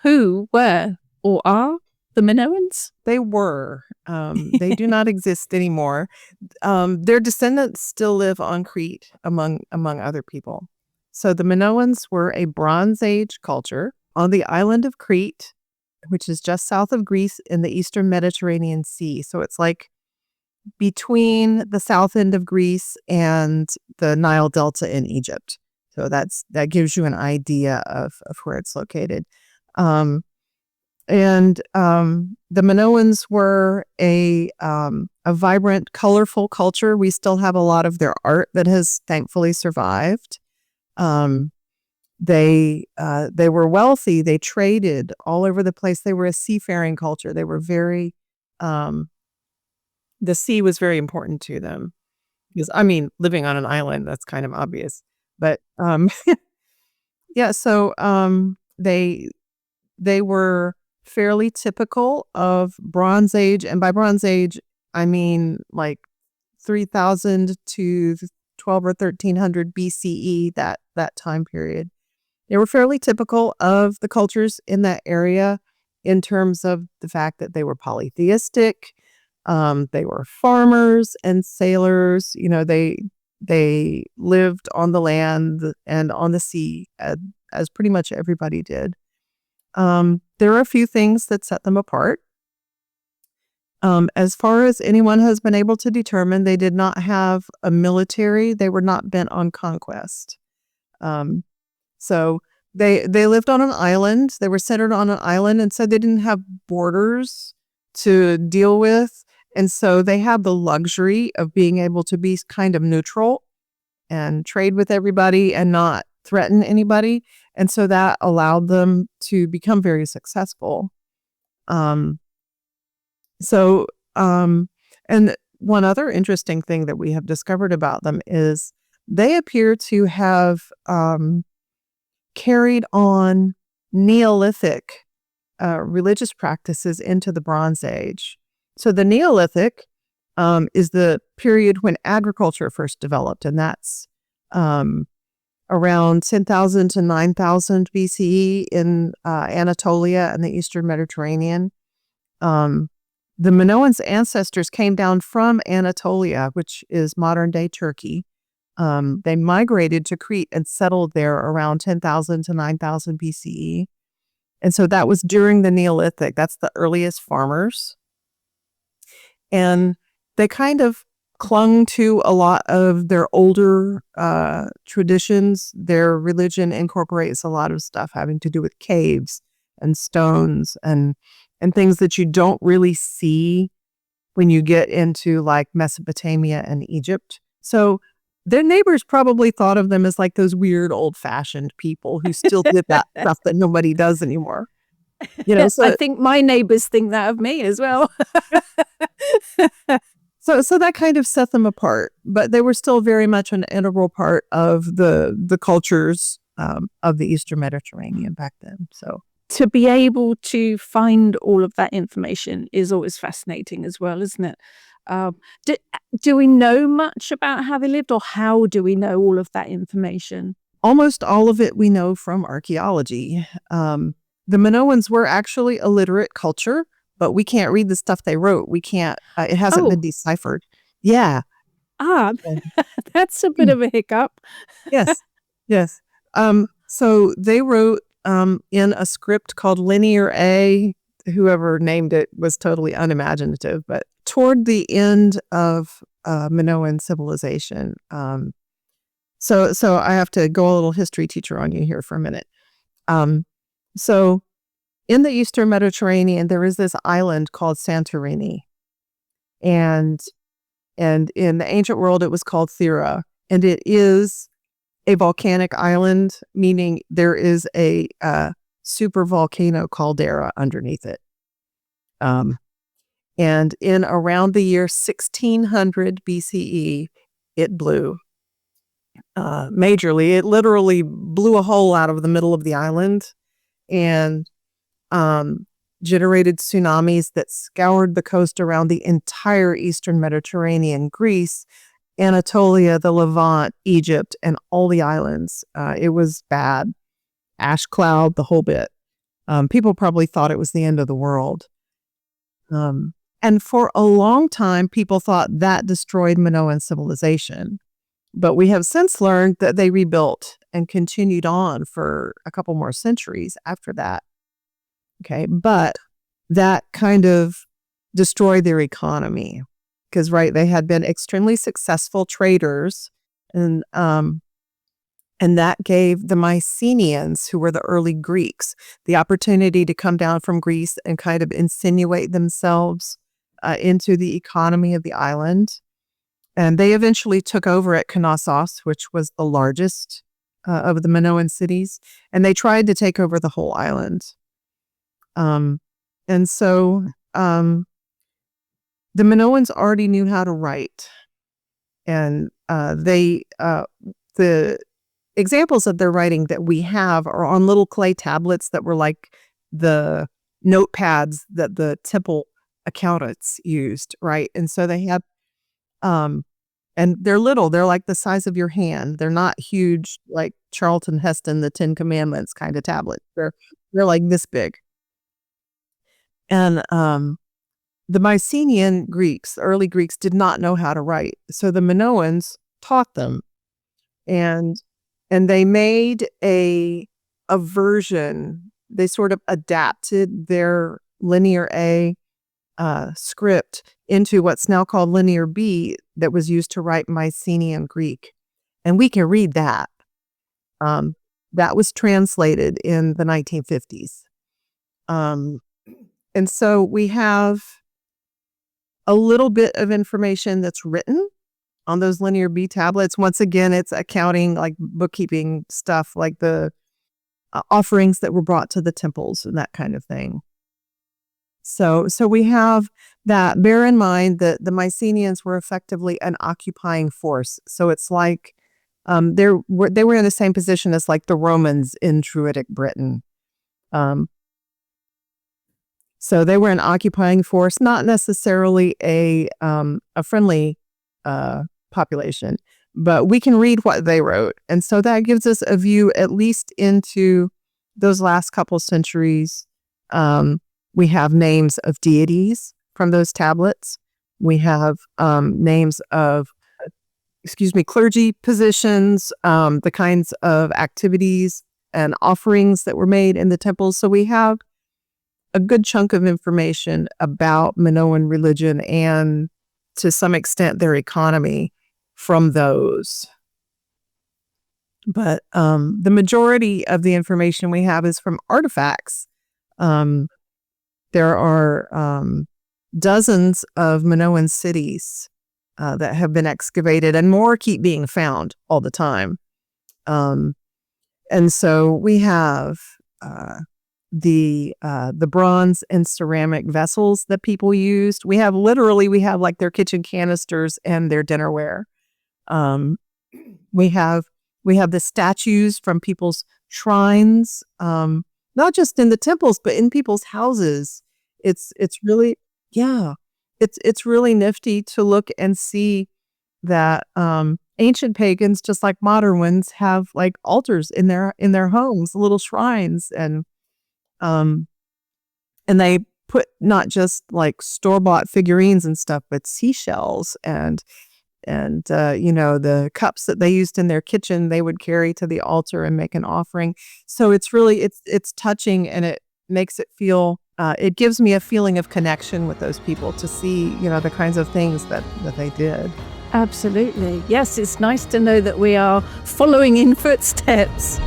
who were or are the Minoans? They were. They do not exist anymore. Their descendants still live on Crete, among other people. So the Minoans were a Bronze Age culture on the island of Crete, which is just south of Greece in the eastern Mediterranean Sea. So it's like between the south end of Greece and the Nile Delta in Egypt. So that gives you an idea of where it's located. The Minoans were a vibrant, colorful culture. We still have a lot of their art that has thankfully survived. They were wealthy. They traded all over the place. They were a seafaring culture. They were very, the sea was very important to them. Because, I mean, living on an island, that's kind of obvious. But, yeah, so they were fairly typical of Bronze Age. And by Bronze Age, I mean like 3000 to 12 or 1300 BCE, that time period. They were fairly typical of the cultures in that area in terms of the fact that they were polytheistic. They were farmers and sailors. You know, they lived on the land and on the sea as pretty much everybody did. There are a few things that set them apart. As far as anyone has been able to determine, they did not have a military. They were not bent on conquest. So they lived on an island. They were centered on an island, and so they didn't have borders to deal with. And so they had the luxury of being able to be kind of neutral and trade with everybody and not threaten anybody. And so that allowed them to become very successful. And one other interesting thing that we have discovered about them is they appear to have carried on Neolithic religious practices into the Bronze Age. So the Neolithic is the period when agriculture first developed, and that's around 10,000 to 9,000 BCE in Anatolia and the Eastern Mediterranean. The Minoans' ancestors came down from Anatolia, which is modern-day Turkey. They migrated to Crete and settled there around 10,000 to 9,000 BCE. And so that was during the Neolithic. That's the earliest farmers. And they kind of clung to a lot of their older traditions. Their religion incorporates a lot of stuff having to do with caves and stones and things that you don't really see when you get into like Mesopotamia and Egypt. So their neighbors probably thought of them as like those weird old-fashioned people who still did that stuff that nobody does anymore. You know, so I think my neighbors think that of me as well. So that kind of set them apart, but they were still very much an integral part of the cultures of the Eastern Mediterranean back then. So to be able to find all of that information is always fascinating as well, isn't it? Do we know much about how they lived, or how do we know all of that information? Almost all of it we know from archaeology. The Minoans were actually a literate culture, but we can't read the stuff they wrote. We can't, it hasn't been deciphered. Yeah. That's a bit of a hiccup. Yes. So they wrote in a script called Linear A. Whoever named it was totally unimaginative, but toward the end of Minoan civilization. So I have to go a little history teacher on you here for a minute. So in the Eastern Mediterranean, there is this island called Santorini. And in the ancient world, it was called Thera. And it is a volcanic island, meaning there is a super volcano caldera underneath it. And in around the year 1600 BCE, it blew majorly. It literally blew a hole out of the middle of the island and generated tsunamis that scoured the coast around the entire Eastern Mediterranean, Greece, Anatolia, the Levant, Egypt, and all the islands. It was bad. Ash cloud, the whole bit. People probably thought it was the end of the world. And for a long time, people thought that destroyed Minoan civilization. But we have since learned that they rebuilt and continued on for a couple more centuries after that. Okay, but that kind of destroyed their economy because, right, they had been extremely successful traders, and that gave the Mycenaeans, who were the early Greeks, the opportunity to come down from Greece and kind of insinuate themselves into the economy of the island. And they eventually took over at Knossos, which was the largest of the Minoan cities, and they tried to take over the whole island. And so the Minoans already knew how to write, and the examples of their writing that we have are on little clay tablets that were like the notepads that the temple accountants used, right? And so they have, and they're little. They're like the size of your hand. They're not huge, like Charlton Heston, the 10 Commandments kind of tablet. They're like this big. And the Mycenaean Greeks, the early Greeks, did not know how to write. So the Minoans taught them. And they made a version. They sort of adapted their Linear A script into what's now called Linear B that was used to write Mycenaean Greek. And we can read that. That was translated in the 1950s. And so we have a little bit of information that's written on those Linear B tablets. Once again, it's accounting, like bookkeeping stuff, like the offerings that were brought to the temples and that kind of thing. So we have that. Bear in mind that the Mycenaeans were effectively an occupying force. So it's like they were in the same position as like the Romans in Druidic Britain. So they were an occupying force, not necessarily a friendly population, but we can read what they wrote. And so that gives us a view at least into those last couple centuries. We have names of deities from those tablets. We have names of, clergy positions, the kinds of activities and offerings that were made in the temples. So we have a good chunk of information about Minoan religion and, to some extent, their economy from those. But the majority of the information we have is from artifacts. There are dozens of Minoan cities that have been excavated, and more keep being found all the time. And so we have the bronze and ceramic vessels that people used. We have like their kitchen canisters and their dinnerware. We have the statues from people's shrines, not just in the temples, but in people's houses. It's really, it's really nifty to look and see that ancient pagans, just like modern ones, have like altars in their homes, little shrines, and they put not just like store-bought figurines and stuff, but seashells and the cups that they used in their kitchen, they would carry to the altar and make an offering. So it's really, it's touching, and it makes it feel, it gives me a feeling of connection with those people to see, the kinds of things that they did. Absolutely. Yes, it's nice to know that we are following in footsteps.